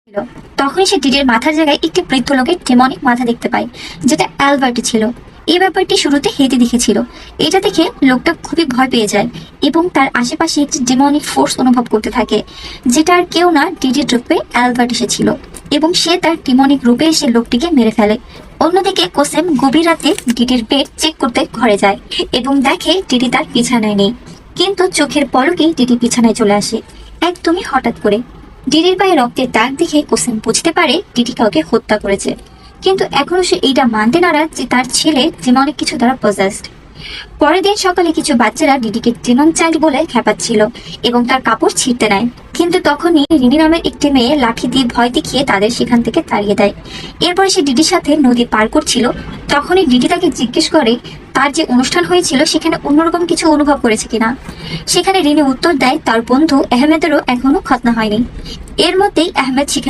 ছিল। তখনই সে ডিডির মাথার জায়গায় একটি বৃদ্ধ লোকের ডেমনিক মাথা দেখতে পায়, যেটা অ্যালবার্টে ছিল। এই ব্যাপারটি শুরুতে হেঁটে দেখেছিল। এটা দেখে লোকটা খুবই ভয় পেয়ে যায় এবং তার আশেপাশে একটি ডেমনিক ফোর্স অনুভব করতে থাকে, যেটা আর কেউ না, ডিডির রূপে অ্যালবার্ট এসেছিল এবং সে তার ডেমনিক রূপে এসে লোকটিকে মেরে ফেলে। অন্যদিকে কোসেম গভীর রাতে ডিডির বেড চেক করতে ঘরে যায় এবং দেখে ডিডি তার বিছানায় নেই, কিন্তু চোখের পলকেই ডিডি বিছানায় চলে আসে একদমই হঠাৎ করে। ডিডির পায়ে রক্তের দাগ দেখে কোসেম বুঝতে পারে ডিডি কাউকে হত্যা করেছে, কিন্তু এখনো সে এইটা মানতে নারাজ যে তার ছেলে অনেক কিছু দ্বারা পজেসড। পরের দিন সকালে কিছু বাচ্চারা ডিডিকে ডেমন চাইল্ড বলে খেপাচ্ছিল এবং তার কাপড় ছিঁড়তে নেয়, কিন্তু তখনই রিনি নামের একটি মেয়ে লাঠি দিয়ে ভয় দেখিয়ে তাদের সেখান থেকে তাড়িয়ে দেয়। এরপরে সে ডিডির সাথে নদী পার করছিল, তখনই ডিডি তাকে জিজ্ঞেস করে তার যে অনুষ্ঠান হয়েছিল সেখানে অন্যরকম কিছু অনুভব করেছে কিনা। সেখানে রিনি উত্তর দেয় তার বন্ধু আহমেদেরও এখনো খতনা হয়নি। এর মধ্যেই আহমেদ সেখানে